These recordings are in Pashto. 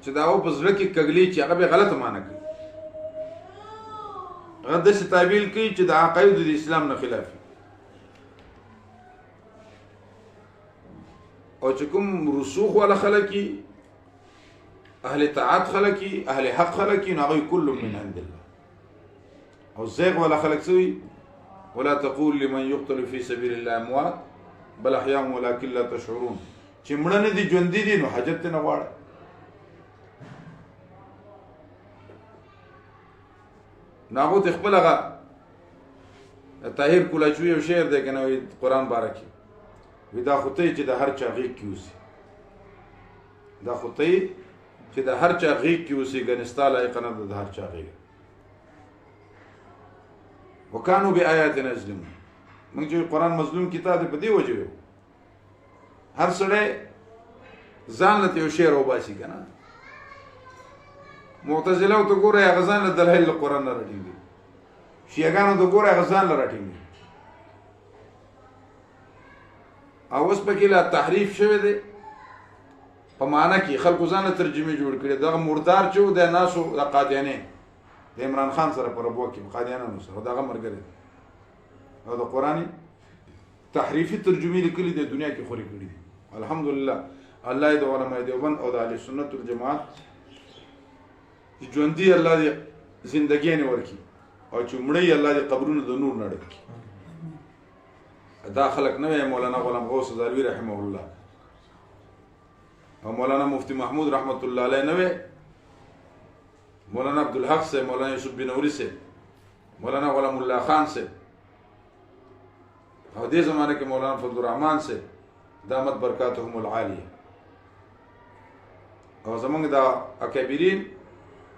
چې دا په زړه کې کګلی چې هغه به غلط معنی کوي، هغه داسې تعبیل کوي چې د عقایدو د اسلام نه خلاف او چې کوم رسوخ والا خلک اهل طاعت خلک اهل حق خلک نو هغه کل من عند الله، او زیغ والا خلک سوي ولا تقول لمن يقتل في سبيل الله اموات بل احياء ولكن لا تشعرون، چې مړه نه دي ژوندي دي نو حاجت نه غواړي. ناغوت خپل هغه طاهر کولاچوی یو شعر دی کنه قرآن بارکی وی دا خطی چې د هر چا غیږ کې اوسي، دا خطی چې د هر چا غیږ کې اوسي ګنې ستا لایق نه ده د هر چا غیږ. وکانو بآیاتنا یظلمون، موږ چې قرآن مظلوم کتاب دی په دې وجه یو هر سړی ځان له یو شعر وباسي کنه. معتزله ته ګوره هغه ځان له دلایل له قرآن نه راټینګي، شیعاګانو ته ګوره هغه ځان له راټینګي، او اوس پکې لا تحریف شوی دی په معنا کې خلکو ځان له ترجمه جوړ کړي. دغه مردار چې د ناسو د قادیانې د عمران خان سره پر ابو کې قادیانانو سره دغه مرګره او د قرآنی تحریفي ترجمه لیکلي د دنیا کې خوري کړي دي. الحمدلله الله دې علماء دیوبند او د اهل سنت والجماعت ژوندۍ الله دې زندګي نه ورکي او چې مړی الله دې قبرونه د نور نه ډکي. دا خلق نه مولانا غلام غوث زاروی رحمه الله او مولانا مفتی محمود رحمت الله علیه نه مولانا عبدالحق سے، مولانا یوسف بنوری سے، مولانا غلام الله خان سے، او دې زمانه کې مولانا فضل الرحمن سے دامت برکاتهم العالیه، او زمونږ د اکابرین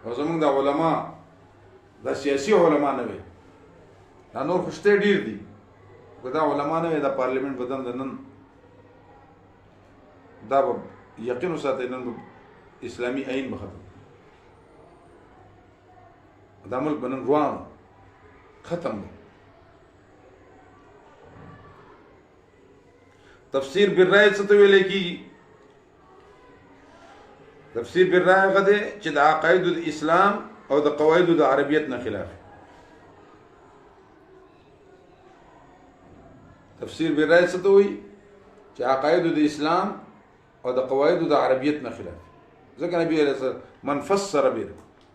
او زمونږ د علما د سیاسي علما نه وي، دا نور خوشته ډیر دي، دا علما نه وي د پارلیمنت بدن د نن دا به یقین وساتئ نن اسلامي آئین به ختم، دا ملک به نن روان ختم دی. تفسیر بالرأی څه ته ویل کېږي؟ تفسیر بالرأی هغه دی چې د عقایدو د اسلام او د قواعدو د عربیت نه خلاف. تفسیر بالرأی څه ته وایي؟ چې عقایدو د اسلام او د قواعدو د عربیت نه خلاف. ځکه نبی علیه السلام من فسر به،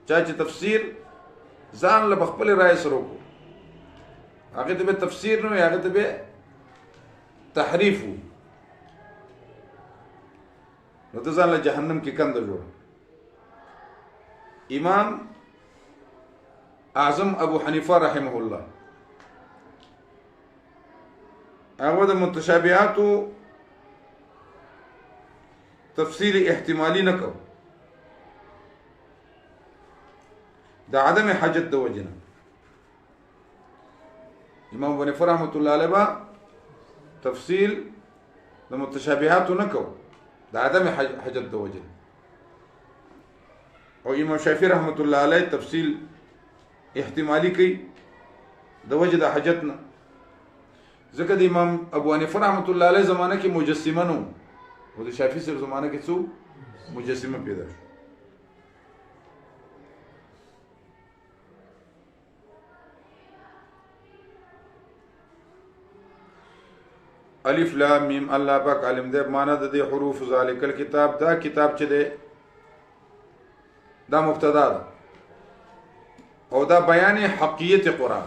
چا چې تفسیر ځان له خپل رائے سره وکړو هغه ته به تفسیر نه وي، هغه ته به تحریف وو، نو ته ځان له جهنم کې کنده جوړ. امام اعظم ابو حنیفه رحمه الله هغه د متشابهاتو تفسیر احتمالی نه کو د عدم حاجت د وجنه. امام ابو حنیفه رحمۃ اللہ علیہ با تفصیل د متشابهات نه کو د عدم حاجت د وجنه، او امام شافعی رحمۃ اللہ علیہ تفصیل احتمالی کوي د وجه د حاجت نه. ځکه د امام ابو حنیفه رحمۃ اللہ علیہ زمانه کې مجسمه نو، او د شافعی سره زمانه کې څو مجسمه پیدا شو. الف لام میم الله پاک علم دې معنا د دې حروف ذالک الکتاب، دا کتاب چې دی دا مبتدا ده او دا بیان حقیقت قرآن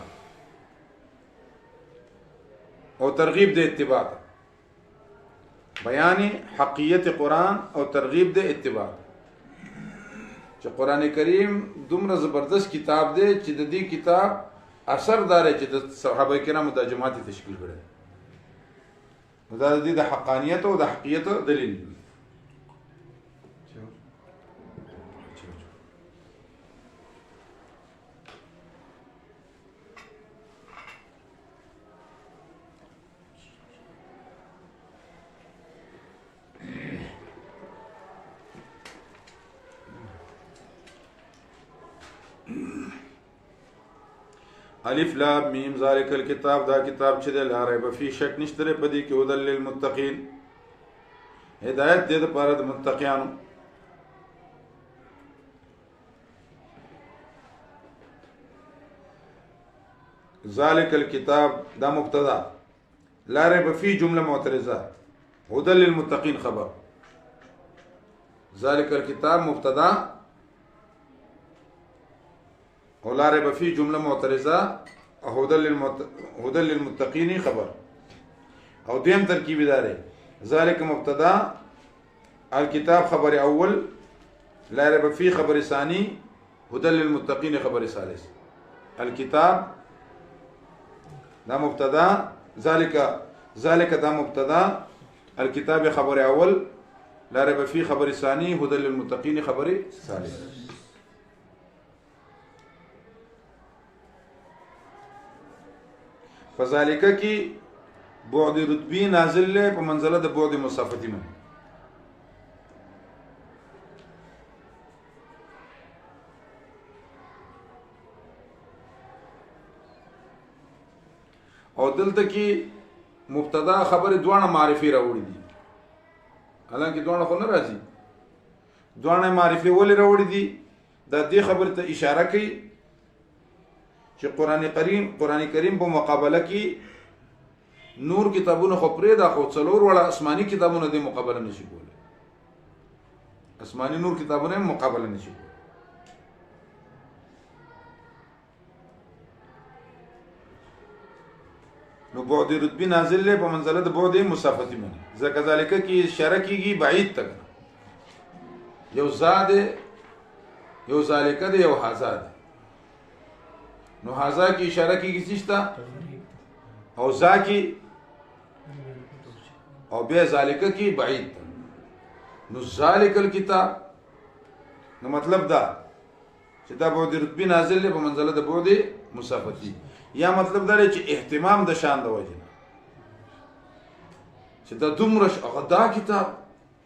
او ترغیب د اتباع، بیان حقیقت قرآن او ترغیب د اتباع، چې قرآن کریم دومره زبردست کتاب دی چې د دې کتاب اثر دار چې د صحابه کرامو د جماعت تشکیل کړي، دا د دې د حقانیت او د حقیقت دلیل دی. الف لام میم ذالک الکتاب، دا کتاب چې د لا ریب فی شک نشته په دې کې هدل للمتقین، هدایت دې لپاره د متقینانو. ذالک الكتاب دا مبتدا لا ريب فيه جمله معترضه هدى للمتقين خبر ذالک الكتاب مبتدا ولا ريب فيه جمله معترضه هدى للمتقين خبر او دیم ترکیب داره ذالک مبتدا الكتاب خبر اول لا ريب فيه خبر ثاني هدى للمتقين خبر ثالث الكتاب دا مبتدا ذالک دا مبتدا الكتاب خبر اول لا ريب فيه خبر ثاني هدى للمتقين خبر ثالث فذالک کی بعد رتبی نازل له په منزله د بعد مسافتی من او دلته کې مبتدا خبر دوانه معرفي راوړي دي حالانکه دوانه خو نه راځي دوانه معرفي ولې راوړي دي د دې خبر ته اشاره کوي چې قران کریم په مقابله کې نور کتابونه خو پرې دا خو څلور وړه آسماني کتابونه د مقابله نشي کولای آسماني نور کتابونه مقابله نشي کولای نو بعد رتبی نازل له په منزله د بعد مسافتی منه ځکه ذالک کی اشاره کیږي بعید تک یو زاد یو ذالک د یو حزاد نو حزا کی اشاره کیږي سشتا او زاکی او بیا ذالک کی بعید نو ذالک الكتاب نو مطلب دا چې دا بعد رتبی نازل له په منزله د بعد مسافتی یا مطلب دا چې اهتمام د شان د وجه چې دا دومره غدا کتاب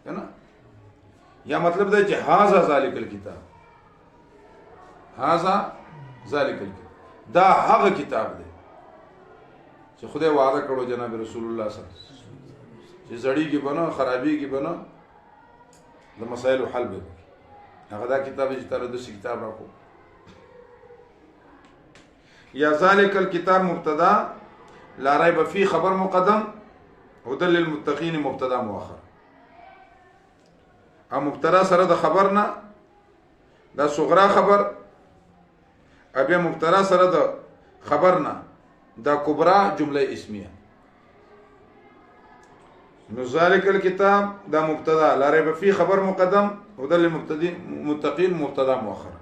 کنه یا مطلب دا چې هاذا ذالک الكتاب هاذا ذالک الكتاب دا هغه کتاب دی چې خدای وعده کړو جناب رسول الله صلی الله علیه وسلم چې زړی کې بنو خرابي کې بنو د مسائل حل به هغه دا کتاب چې تر دې کتاب راکو یا ذالک الكتاب مبتدا لا ريب فيه خبر مقدم هدى للمتقين مبتدا مؤخر او مبتدا سره د خبرنا دا صغرا خبر ابي مبتدا سره د خبرنا دا کبرا جمله اسمیه نو ذالک الكتاب دا مبتدا لا ريب فيه خبر مقدم هدى للمتقين مبتدا مؤخر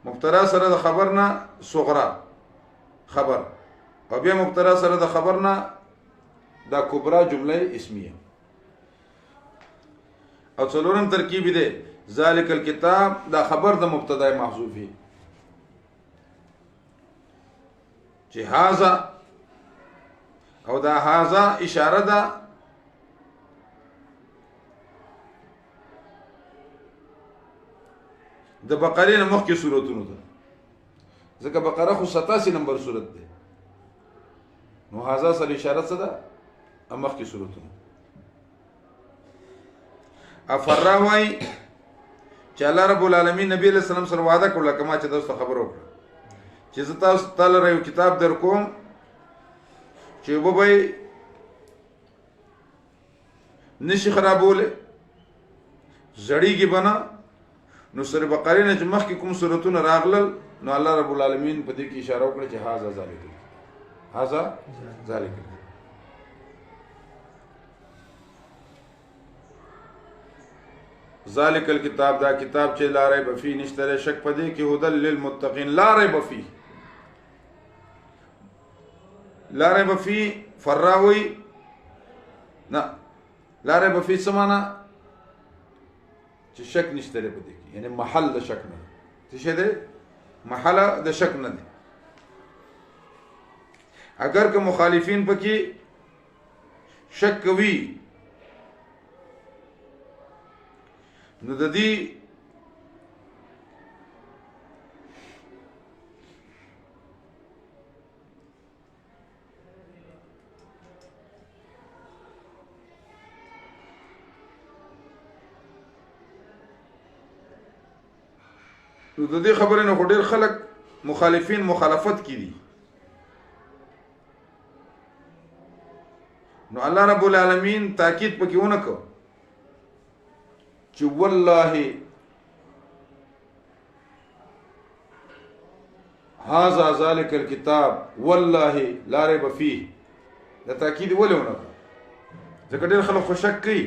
مبتدا سره د خبرنا صغرا خبر او بیا مبتدا سره د خبرنا دا کبرا جمله اسمیه او څلورم ترکیب دی ذالک الكتاب دا خبر د مبتدا محذوفی چې هاذا او دا هاذا اشاره ده د بقره نه مخکې سوراتونو ده ځکه بقره خو 87 نمبر سورت ده نو هاذا سره اشاره څه ده مخکې سوراتونو افراوی چې الله رب العالمین نبی له سلام سره وعده کړل کما چې تاسو خبر وکړه چې زه تاسو تعالی یو کتاب در کوم چې وبوي نشي خرابوله زړیږي بنا نو سره بقره نه چې مخکې کوم سورتونه راغلل نو الله رب العالمین په دې کې اشاره وکړه چې هاذا ذالک ذالک الكتاب دا کتاب چې لا ریب فيه نشته شک پدې کې هدى للمتقین لا ریب فيه لا ریب فيه فراوی نه لا ریب فيه سمانا چې شک نشته پدې کې یعنی محل د شک نه څه ده محل د شک نه ده اگر که مخالفین پکې شک کوي نو د دې خبرې نه ډېر خلک مخالفین مخالفت کړي نو الله رب العالمین تاکید پکې ونکړو چې والله هذا ذلك الكتاب والله لا ريب فيه. دا تاکید ولې ونکړو؟ ځکه ډېر خلک خو شک کوي.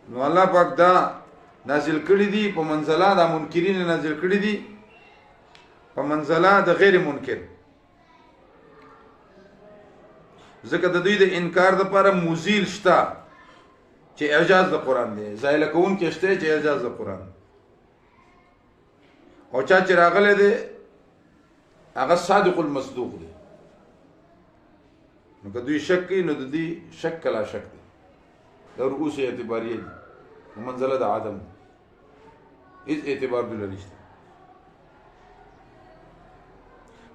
نو الله پاک دا نازل کړي دي په منزله د منکرین، نازل کړي دي په منزله د غیر منکر، ځکه د دوی د انکار لپاره مزیل شته چې اعجاز د قرآن دی، زایل کوون کې شته چې اعجاز د قرآن، او چا چې راغلی دی هغه صادق المصدوق دی. نو که دوی شک کوي نو د دوی شک کلا شک دی، د رؤوس اعتباریه دي، منزله د عدم هیڅ اعتبار دوی لري نشته.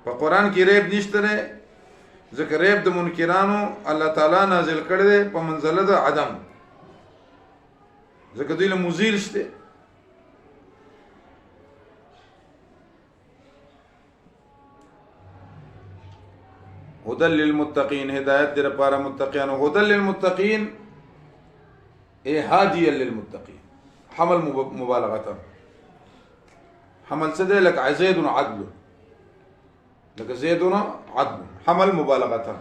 په قرآن کې ریب نشته دی، ځکه ریب د منکرانو الله تعالی نازل کړی دی په منزله د عدم، ځکه دوی له مزیل شته. هدى للمتقين، هدايت در لپاره متقين. هدى للمتقين اي هاديا للمتقين، حمل مبالغه، حمل څه دی؟ لکه زید عدل، لکه زید عدل، حمل مبالغه.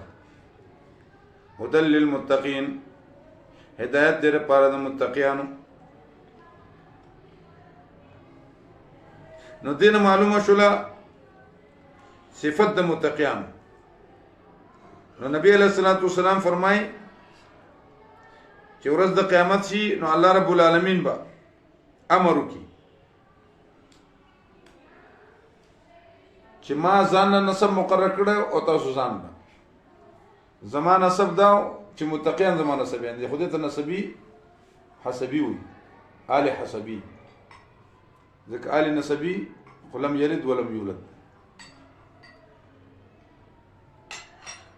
هدى للمتقين، هدايت در لپاره د متقینانو. نو دین معلومه شوله صفت د متقینانو. نو نبی علیہ الصلوۃ والسلام فرمای چې ورځ د قیامت شي نو الله رب العالمین با امر وکي چې ما ځان نسب مقرر کړو او تاسو ځان زمان نسب دا چې متقین زمان نسب دي، خو دې ته نسبی حسبی وي، آل حسبی، ځکه آل نسبی ولم یلد ولم یولد،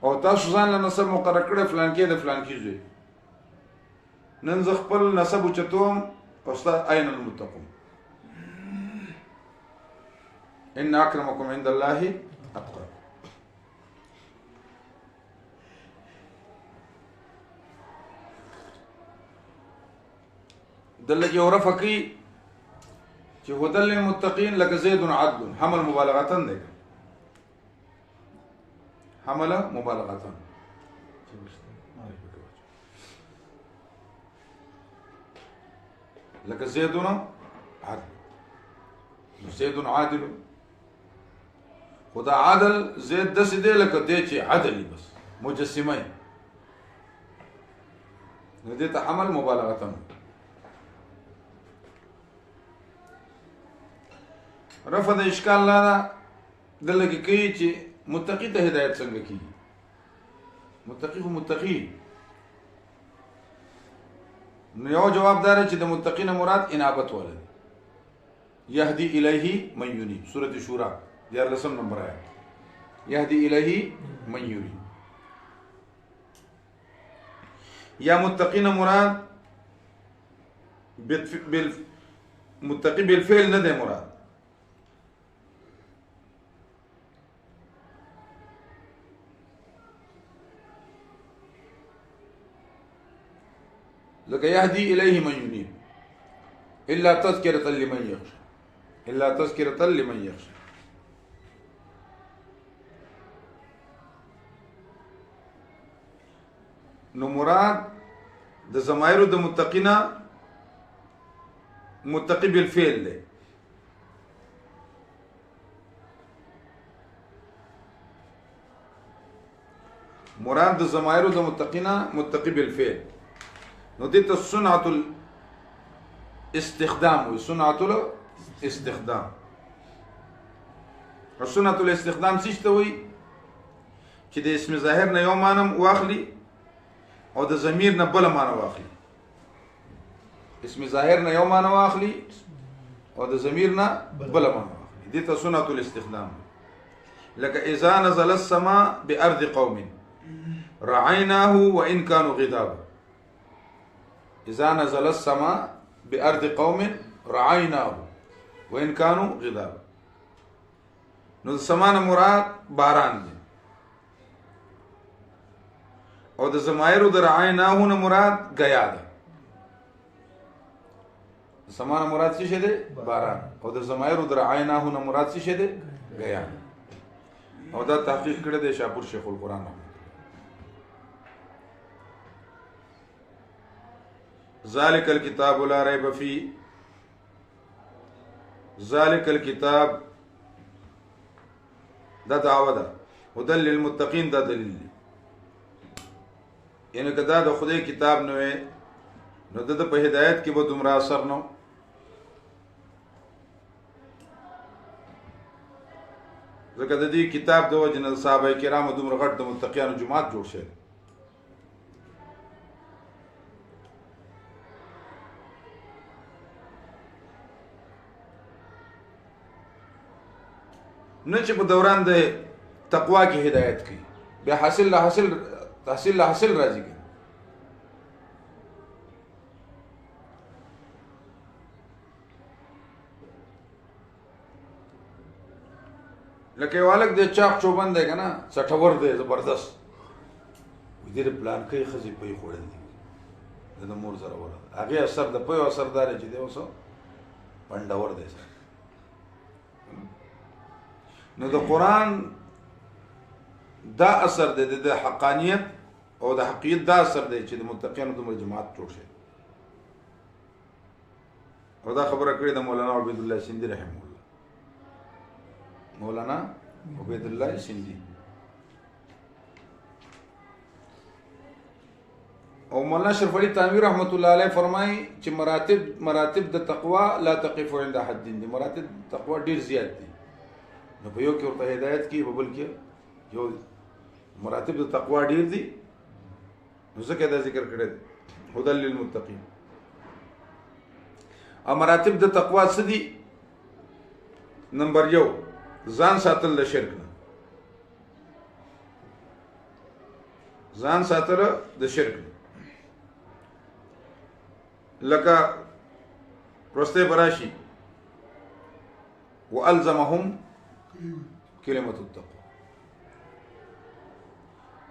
او تاسو ځان له نسب مقرر کړی فلان کې د فلان کې زوی. نن زه خپل نسب اوچتوم، استاد اين المتقون، ان اکرمکم عند الله اتقاکم. دلته یو رفقي چې هدى للمتقين لك زيد عدل، حمل مبالغه دی، حمل مبالغه. لك زيد عدل، زيد عادل، خدا عادل زید دس دی لکه دی چې عدل بس مجسمه، نو دې ته حمل مبالغه. رفع د اشکال لاره دلته کې کوي چې متقی ته هدایت څنګه کیږي. متقی هو متقی، نو یو جواب دار چې د متقین مراد انابت ولر، یهدی الیه من یونیب، سورۃ شورى 14 نمبر آیت، یهدی الیه من یونیب. یا متقین مراد متقی بالفعل نه ده مراد، لکه یهدی الیه من یونیب، الا تذکرة لمن یخشى، الا تذکرة لمن یخشى. نو مراد د ضمائر د متقینا متقی بالفعل ده، مراد د ضمائر د متقینا متقی بالفعل. نو دې ته صنعت الاستخدام وي، صنعت الاستخدام. او صنعت الاستخدام څه ته وي؟ چې د اسم ظاهر نه یو معنی واخلي او د ضمیر نه بل معنی واخلي. اسم ظاهر نه یو معنی واخلي او د ضمیر نه بل معنی واخلي، دې ته صنعت الاستخدام. لکه اذا نزل السماء بارض قوم رعيناه وان كانوا غضابا، اذا نزل السماء بارض قوم رعيناه وان كانوا غضابا. نو سمان مراد باران دی. او د زمایر د رعیناه نه مراد غیا ده. سمانه مراد څه شه ده؟ باران. او د زمایر د رعیناه نه مراد څه شه ده؟ غیا. او دا تحقیق کړی دی شاپور شیخ القرآن. ذالک الکتاب لا ریب فیه، ذالک الکتاب دا دعوه ده، هدى للمتقین دا دلیل دی. یعنی که دا د خدای کتاب نه وي نو د په هدایت کې به دومره اثر نه. ځکه د دې کتاب د وجه نه صحابه کرامو دومره غټ د متقیانو جماعت جوړ شوی. نه چې په دوران د تقوا کې هدایت کوي بیا حاصل له حاصل تحصیل له حاصل راځي. لکه والک د چاق چوبند دی کنه سټور دی زبردست دې پلان کوي خزي په خوړل دي د مور زره وره هغه اثر د په اثردار چې دی اوسه پندور دی. نو د قرآن دا اثر دی د حقانیت او د حقیقت دا اثر دی چې د متقینو دومره جماعت جوړ شي. او دا خبره کړې د مولانا عبید الله سیندی رحمه الله. مولانا عبید الله سیندی او مولانا شرف علی تانوی رحمت الله علیه فرمایي چې مراتب د تقوا لا تقف عند حد دي. مراتب تقوا ډیر زیات دي. نو په یو کې ورته هدایت کې په بل کې یو مراتب د تقوا ډیر دي. نو ځکه دا ذکر کړی هدى للمتقین. او مراتب د تقوا څه دي؟ نمبر 1 ځان ساتل د شرک نه. ځان ساتل د شرک نه. لکه پرسته براشي والزمهم کلمت التقوى.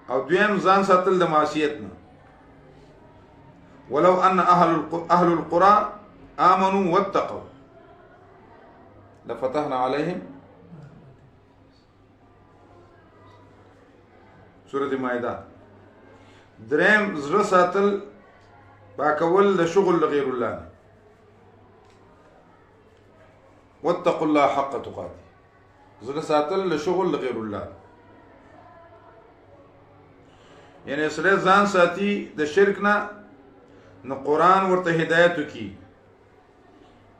او دویم ځان ساتل د معصیت نه. ولو ان اهل القرى امنوا واتقوا لفتحنا عليهم سورة مائده. دریم زړه ساتل پاکول د شغل لغیر الله نه. واتقوا الله حق تقاته. زړه ساتل له شغل لغیر الله. یعنی سره ځان ساتي د شرک نه نو قرآن ورته هدایت کی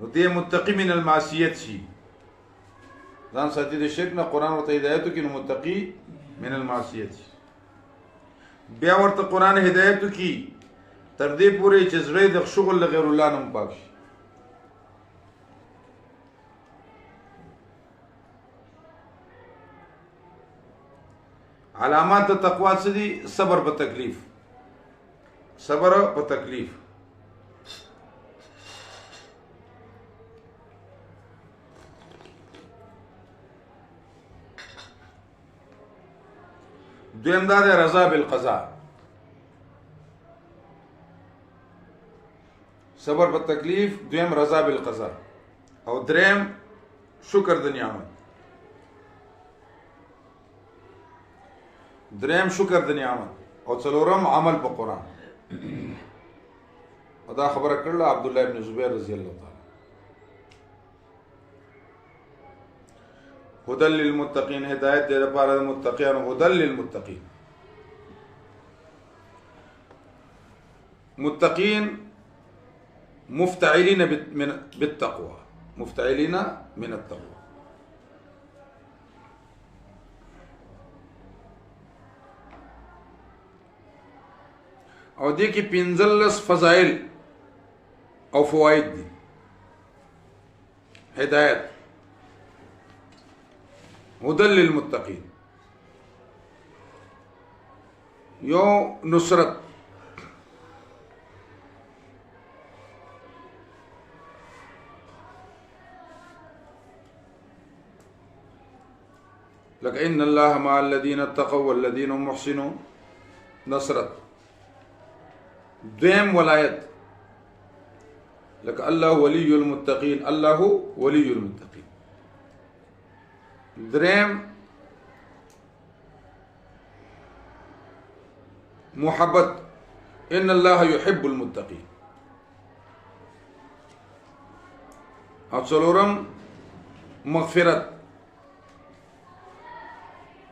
نو دې متقی من المعصیت شي. ځان ساتي د شرک نه قرآن ورته هدایت کی نو متقی من المعصیت شي. بیا ورته قرآن هدایت کی تر دې پورې چې زړه د شغل لغیر الله نه پاک شي. علامات تقوا څه دي؟ صبر په تکلیف. صبر په تکلیف. دویم دا ده رضا بالقضاء. صبر په تکلیف، دویم رضا بالقضاء، او دریم شکر د نعمت. دریم شکر د نعمت او څلورم عمل په قرآن. او دا خبره کړله عبد الله ابن زبیر رضی الله تعالی. هدى للمتقین هدایت دې لپاره د متقینو. هدى للمتقین. متقین مفتعلین بالتقوى. مفتعلین من التقوى. او دې کې 15 فضائل او فواید دي. هدایت هدى للمتقین. یو نصرت. لك إن الله مع الذين اتقوا والذين هم محسنون. نصرت. دویم ولایت لکه الله ولی المتقین، الله ولی المتقین. دریم محبت، ان الله يحب المتقین. او څلورم مغفرت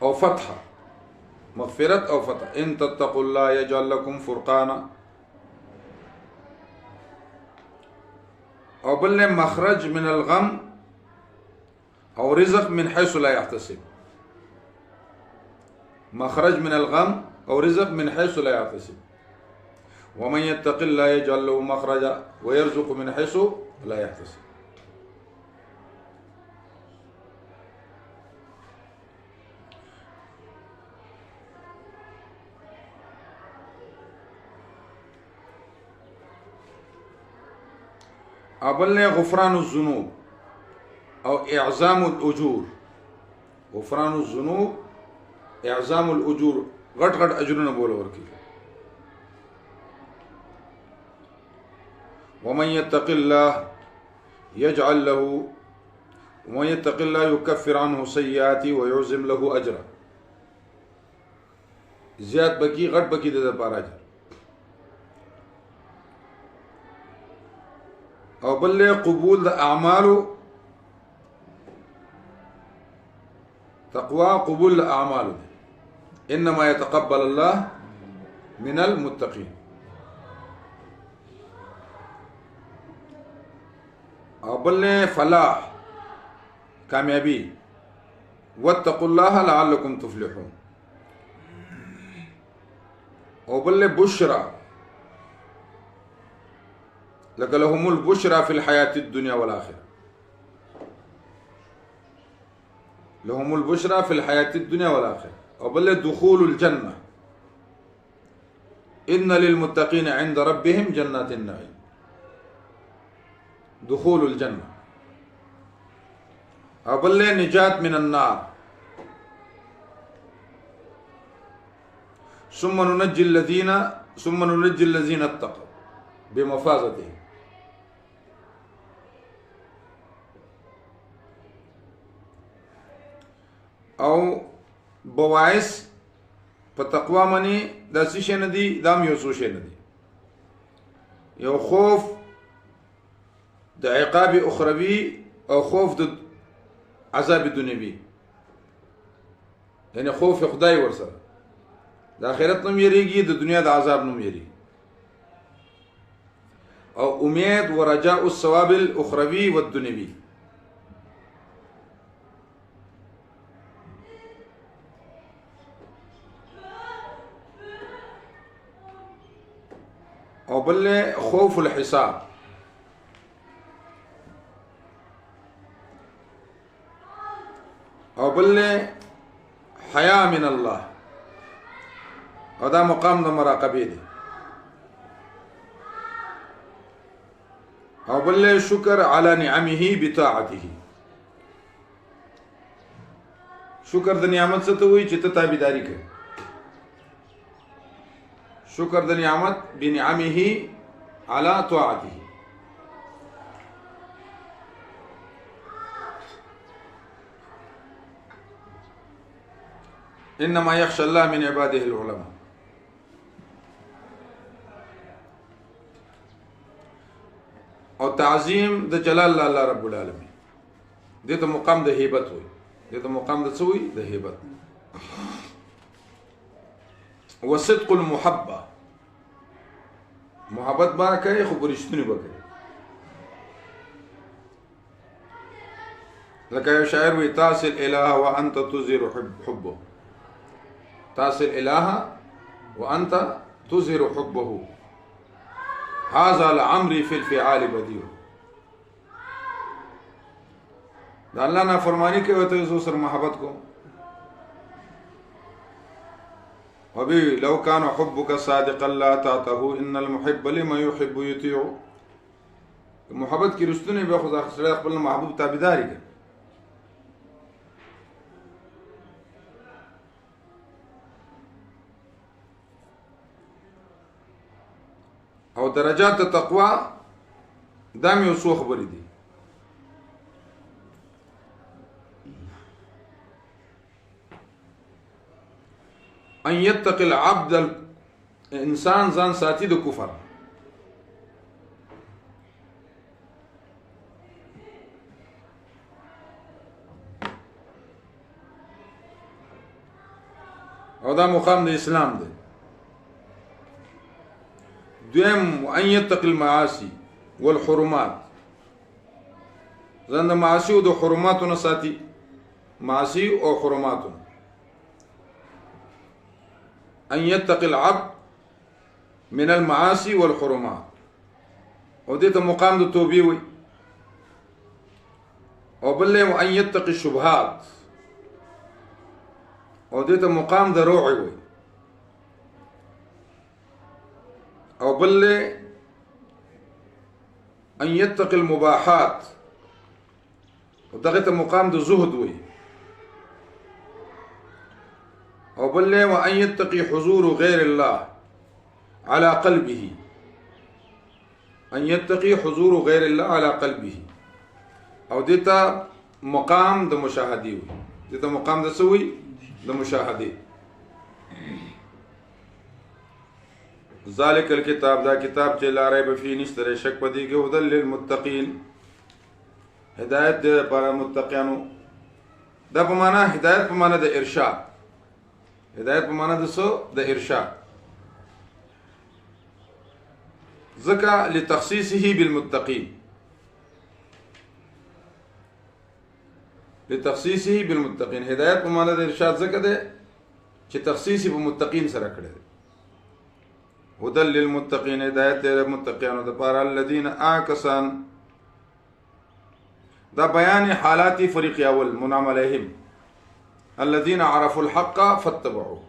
او فتح، مغفرت او فتح. ان تتقوا الله يجعل لكم فرقانا. او بل مخرج من الغم او رزق من حيث لا يحتسب. مخرج من الغم او رزق من حيث لا يحتسب. ومن يتق الله يجعل له مخرجا ويرزق من حيث لا يحتسب. أبل غفران الذنوب أو إعزام الأجور. غفران الذنوب إعزام الأجور، غټ غټ أجرونه بوله ورکی. ومن يتق الله يجعل له، ومن يتق الله يكفر عنه سيئاته ويعزم له أجرا. زیات بکی غټ بکی د لپاره اجر. او بل قبول د اعمالو، تقوى قبول الاعمال. انما يتقبل الله من المتقين. او بل فلاح کامیابی، واتقوا الله لعلكم تفلحون. او بل بشرى لك لهم البشرى في الحياة الدنيا والآخرة. لهم البشرى في الحياة الدنيا والآخرة. وبل دخول الجنة، إن للمتقين عند ربهم جنات النعيم. دخول الجنة. وبل نجاة من النار. ثم ننجي الذين اتقوا بمفازتهم. او بواعث په تقوا منی د څه شي نه دي، دام یو څه شي نه دي. یو خوف د عقاب اخروی او خوف د عذاب دنیوي، یعنی خوف خدای ورسره د آخرت نوم یریږي، د دنیا د عذاب نوم یریږي. او امید ورجاء الثواب الاخروی والدنیوي. او بل خوف الحساب. او بل حیا من الله. او دا مقام د مراقبه دی. او بل شکر علی نعمه بطاعته. شکر د نعمت څه ته وایي چې ته تابعداري کوي. شکر د نعمت بنعمه على طاعته. انما يخشى الله من عباده العلماء. او تعظیم د جلال الله رب العالمین. دته مقام د هیبت وي. دته مقام د څه وي؟ د هیبت. وصدق المحبه. محبت با کوي خو برشتونی وکړي. لکه یو شاعر وی تاصل اله وانت تظهر حبه. تاصل اله وانت تظهر حبه. هذا لعمري في الفعال بديع. دا الله نه فرمانی کوي ته زو سره محبت کو. وبي لو كان حبك صادقا لا تعته ان المحب لما يحب يطيع. محبت کی رستونه به خدا سره خپل محبوب تابعداري کوي. درجات تقوا دا مې اوسو خبرې دي. ان يتقي العبد انسان ځان ساتي د کفر. او دا مقام د اسلام دی. دویم ان يتقي المعاصي والحرمات، ځان د معاصي او د حرماتو نه ساتي. معاصي او حرماتو. ان يتقي العبد من المعاصي والحرمات، او دې ته مقام د توبې وي. او بل له ان يتقي الشبهات، او دې ته مقام د روع وي. او بل له ان يتقي المباحات، او دغه ته مقام د زهد وي. او بل له وان يتقي حضور غير الله على قلبه، ان يتقي حضور غير الله على قلبه، او دې ته مقام د مشاهده وي. دې ته مقام د سوي د مشاهده. ذالک الکتاب، دا کتاب چې لا ریب فیه نشته شک پدې کې، هدى للمتقین، هدایت دې لپاره متقینو. دا په معنا هدایت په معنا د ارشاد. هدایت په معنا د څه؟ د ارشاد. ذکر لتخصیصه بالمتقین، لتخصیصه بالمتقین. هدایت په معنا د ارشاد ذکر ده چې تخصیص په متقین سره کړی دی. هدى للمتقین، هدایت دې متقینو د پاره. الذين آکسان، دا بیان حالات فریق اول منعم علیهم. الذين عرفوا الحق فاتبعوه.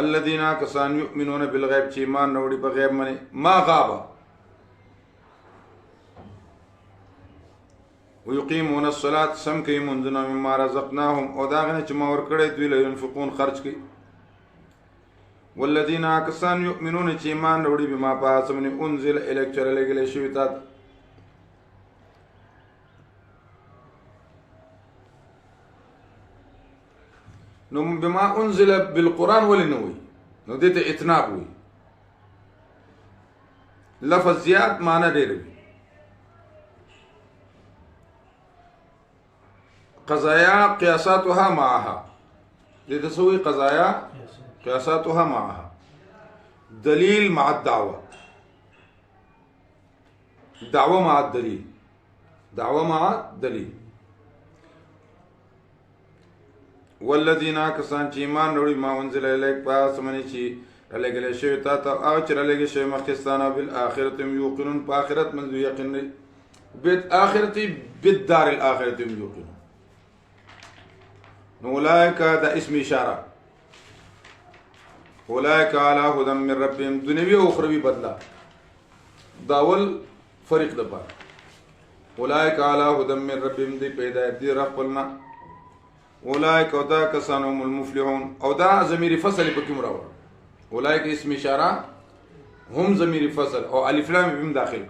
الذين آکسان یؤمنون بالغیب، چې ایمان نوړي په غیب باندې. ما غابا ويقيمون الصلاة، سم کوي منځونه. مما رزقناهم، او دا غنه چې ما ورکړې دوی له ينفقون، خرج کوي. والذین آکسان یؤمنون، چې ایمان وروړي بما پاس من انزل الیک، چې لګلې شوی تا. نو بما انزل بالقرآن ولې نه وي؟ نو دې ته اتناب وي. لفظ زیات معنی ډېر وي. قضايا قياساتها معها، دې تسوي قضايا قياساتها معها. دليل مع الدعوة، دعوة مع الدليل، دعوة مع الدليل. والذين كسان چې ایمان وروړي ما انزل الیک، پاس منی چې لګلې شوی تا ته، او چې لګلې شوی مخکستانه. بالآخرت هم یوقنون، په آخرت منځ یقین لري. بالآخرت بالدار الآخرت هم یوقنون. نو اولئک دا اسم اشاره. اولئک علی هدى من ربهم، دنیوي او اخروی بدلا. داول فريق د پاره. اولئک علی هدى من ربهم، دی پیدا دی ربنا. اولئک او دا کسان هم المفلحون، او دا ضمیر فصل په کوم راوړ. اولئک اسم اشاره، هم ضمیر فصل، او الف لام میم داخل.